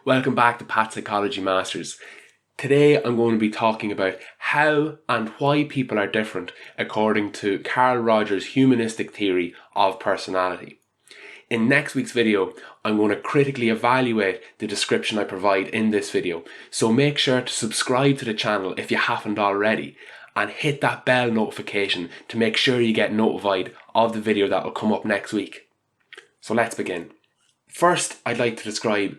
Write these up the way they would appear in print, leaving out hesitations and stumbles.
Welcome back to Pat Psychology Masters. Today I'm going to be talking about how and why people are different according to Carl Rogers' Humanistic Theory of Personality. In next week's video, I'm going to critically evaluate the description I provide in this video, so make sure to subscribe to the channel if you haven't already and hit that bell notification to make sure you get notified of the video that will come up next week. So let's begin. First, I'd like to describe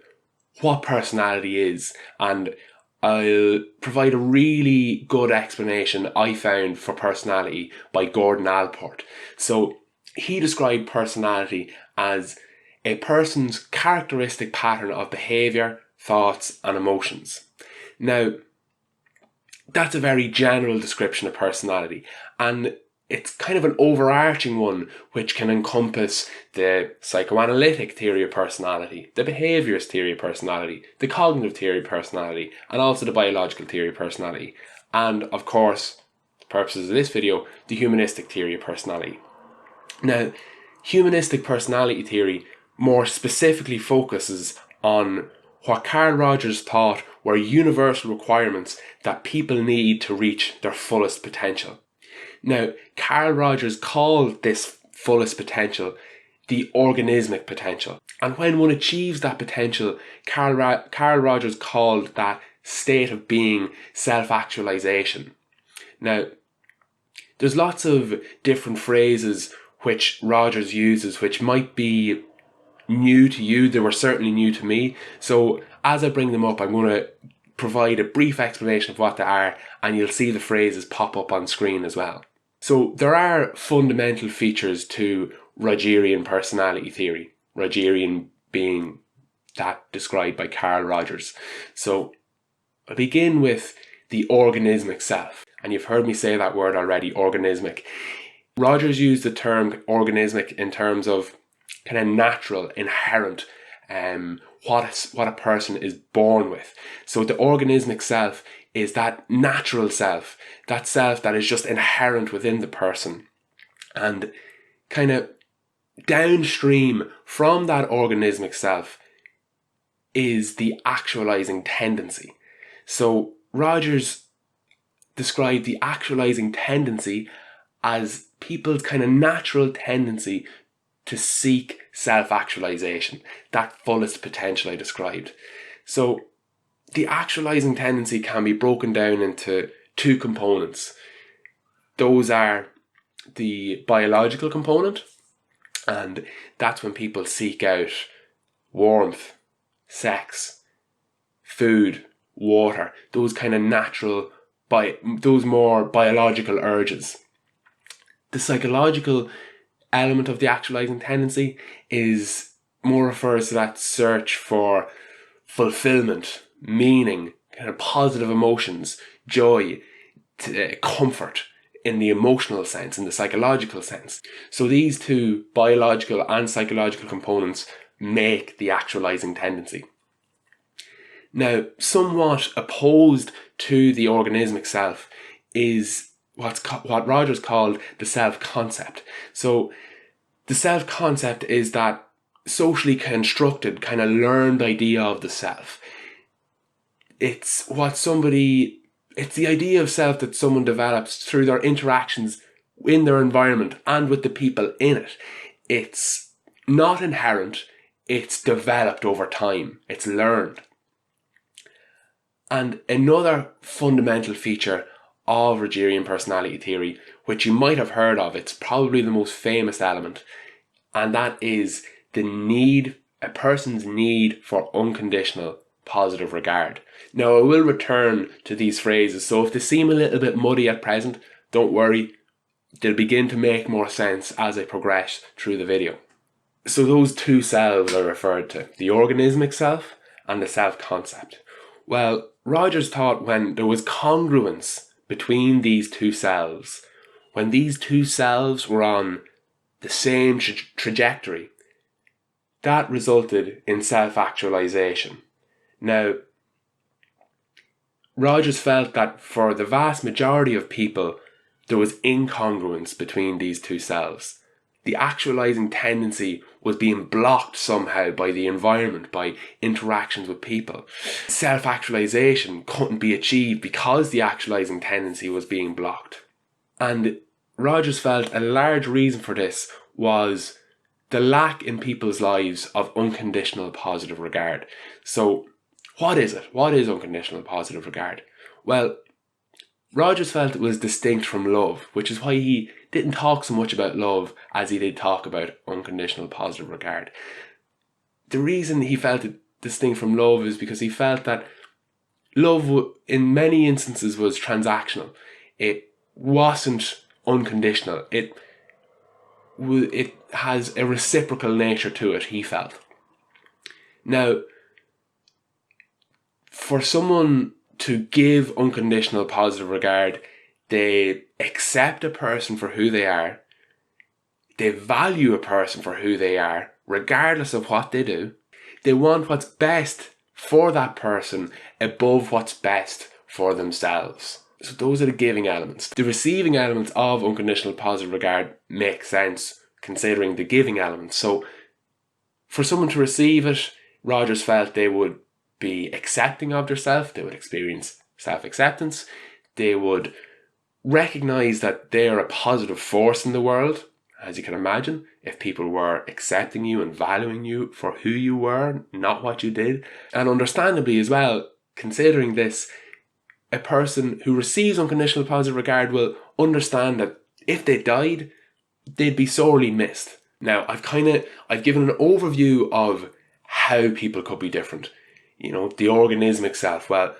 what personality is, and I'll provide a really good explanation I found for personality by Gordon Allport. So he described personality as a person's characteristic pattern of behaviour, thoughts and emotions. Now, that's a very general description of personality, and it's kind of an overarching one which can encompass the psychoanalytic theory of personality, the behaviourist theory of personality, the cognitive theory of personality, and also the biological theory of personality. And of course, for the purposes of this video, the humanistic theory of personality. Now, humanistic personality theory more specifically focuses on what Carl Rogers thought were universal requirements that people need to reach their fullest potential. Now, Carl Rogers called this fullest potential the organismic potential. And when one achieves that potential, Carl Rogers called that state of being self-actualisation. Now, there's lots of different phrases which Rogers uses which might be new to you. They were certainly new to me. So as I bring them up, I'm going to provide a brief explanation of what they are, and you'll see the phrases pop up on screen as well. So there are fundamental features to Rogerian personality theory, Rogerian being that described by Carl Rogers. So I'll begin with the organismic self, and you've heard me say that word already, organismic. Rogers used the term organismic in terms of kind of natural, inherent, what a person is born with. So the organismic self is that natural self, that self that is just inherent within the person. And kind of downstream from that organismic self is the actualising tendency. So Rogers described the actualising tendency as people's kind of natural tendency to seek self-actualisation, that fullest potential I described. So the actualising tendency can be broken down into two components. Those are the biological component, and that's when people seek out warmth, sex, food, water, those kind of natural, those more biological urges. The psychological element of the actualising tendency is more refers to that search for fulfillment, meaning, kind of positive emotions, joy, comfort in the emotional sense, in the psychological sense. So these two biological and psychological components make the actualising tendency. Now, somewhat opposed to the organismic self is what Rogers called the self-concept. So the self-concept is that socially constructed, kind of learned idea of the self. It's the idea of self that someone develops through their interactions in their environment and with the people in it. It's not inherent, it's developed over time, it's learned. And another fundamental feature of Rogerian personality theory, which you might have heard of, it's probably the most famous element, and that is a person's need for unconditional positive regard. Now, I will return to these phrases, so if they seem a little bit muddy at present, don't worry, they'll begin to make more sense as I progress through the video. So those two selves are referred to, the organismic self and the self-concept. Well, Rogers thought when there was congruence between these two selves, when these two selves were on the same trajectory, that resulted in self-actualisation. Now, Rogers felt that for the vast majority of people, there was incongruence between these two selves. the actualising tendency was being blocked somehow by the environment, by interactions with people. Self-actualisation couldn't be achieved because the actualising tendency was being blocked. And Rogers felt a large reason for this was the lack in people's lives of unconditional positive regard. So what is it? What is unconditional positive regard? Well, Rogers felt it was distinct from love, which is why he didn't talk so much about love as he did talk about unconditional positive regard. The reason he felt it distinct from love is because he felt that love in many instances was transactional. It wasn't unconditional. It has a reciprocal nature to it, he felt. Now, for someone to give unconditional positive regard, they accept a person for who they are, they value a person for who they are, regardless of what they do. They want what's best for that person above what's best for themselves. So those are the giving elements. The receiving elements of unconditional positive regard make sense considering the giving elements. So for someone to receive it, Rogers felt they would be accepting of themselves, they would experience self-acceptance, they would recognise that they are a positive force in the world. As you can imagine, if people were accepting you and valuing you for who you were, not what you did. And understandably as well, considering this, a person who receives unconditional positive regard will understand that if they died, they'd be sorely missed. Now, I've given an overview of how people could be different. You know, the organismic self. Well,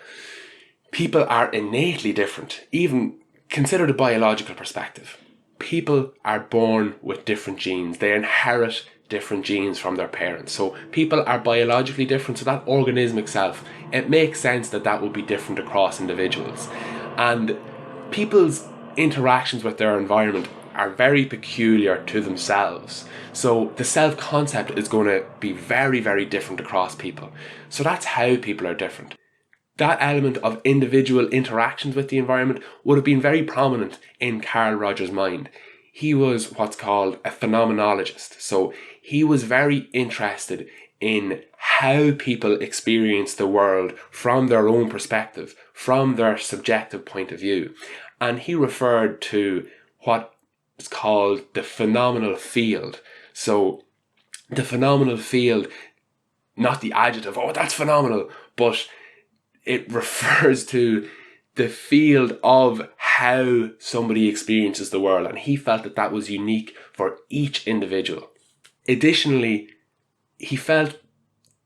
people are innately different. Even consider the biological perspective. People are born with different genes. They inherit different genes from their parents. So people are biologically different. So that organismic self, it makes sense that that will be different across individuals. And people's interactions with their environment are very peculiar to themselves. So the self-concept is going to be very, very different across people. So that's how people are different. That element of individual interactions with the environment would have been very prominent in Carl Rogers' mind. He was what's called a phenomenologist. So he was very interested in how people experience the world from their own perspective, from their subjective point of view. And he referred to what is called the phenomenal field. So the phenomenal field, not the adjective, oh, that's phenomenal, but it refers to the field of how somebody experiences the world. And he felt that that was unique for each individual. Additionally, he felt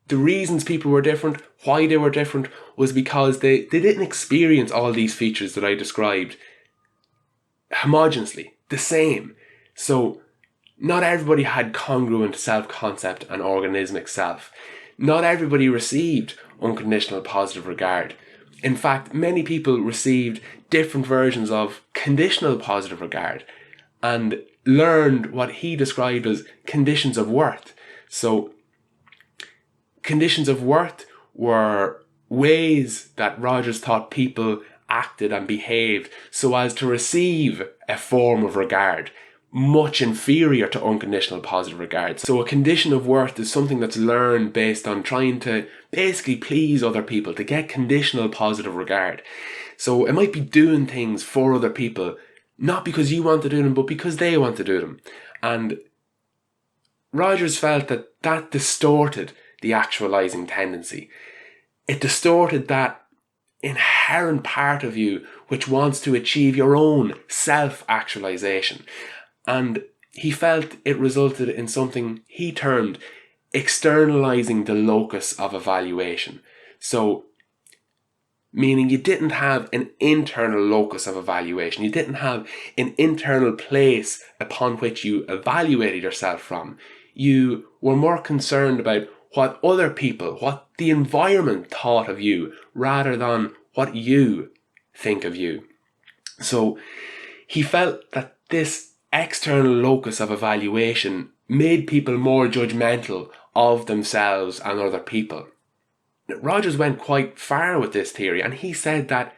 the reasons people were different, why they were different, was because they didn't experience all these features that I described homogeneously, the same. So not everybody had congruent self-concept and organismic self. Not everybody received unconditional positive regard. In fact, many people received different versions of conditional positive regard and learned what he described as conditions of worth. So conditions of worth were ways that Rogers thought people acted and behaved so as to receive a form of regard much inferior to unconditional positive regard. So a condition of worth is something that's learned based on trying to basically please other people, to get conditional positive regard. So it might be doing things for other people, not because you want to do them, but because they want to do them. And Rogers felt that that distorted the actualising tendency. It distorted that inherent part of you which wants to achieve your own self-actualisation. And he felt it resulted in something he termed externalising the locus of evaluation. So, meaning you didn't have an internal locus of evaluation. You didn't have an internal place upon which you evaluated yourself from. You were more concerned about what other people, what the environment thought of you, rather than what you think of you. So he felt that this external locus of evaluation made people more judgmental of themselves and other people. Rogers went quite far with this theory, and he said that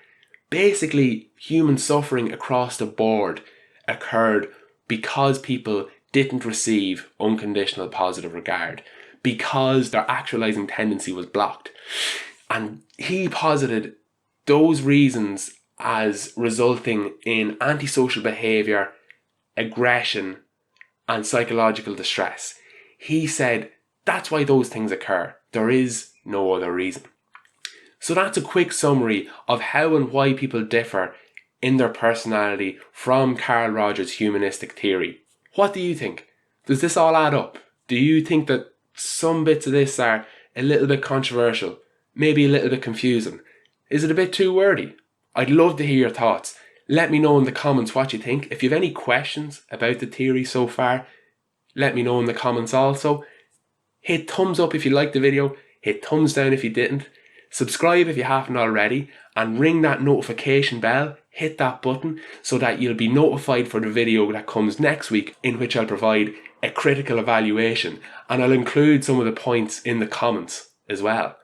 basically human suffering across the board occurred because people didn't receive unconditional positive regard because their actualising tendency was blocked. And he posited those reasons as resulting in antisocial behaviour, aggression, and psychological distress. He said that's why those things occur. There is no other reason. So that's a quick summary of how and why people differ in their personality from Carl Rogers' humanistic theory. What do you think? Does this all add up? Do you think that some bits of this are a little bit controversial, maybe a little bit confusing? Is it a bit too wordy? I'd love to hear your thoughts. Let me know in the comments what you think. If you have any questions about the theory so far, let me know in the comments also. Hit thumbs up if you liked the video, hit thumbs down if you didn't. Subscribe if you haven't already, and ring that notification bell, hit that button so that you'll be notified for the video that comes next week, in which I'll provide a critical evaluation, and I'll include some of the points in the comments as well.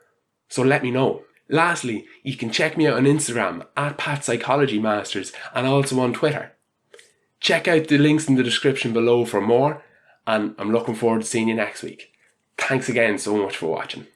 So let me know. Lastly, you can check me out on Instagram at PatPsychologyMasters and also on Twitter. Check out the links in the description below for more, and I'm looking forward to seeing you next week. Thanks again so much for watching.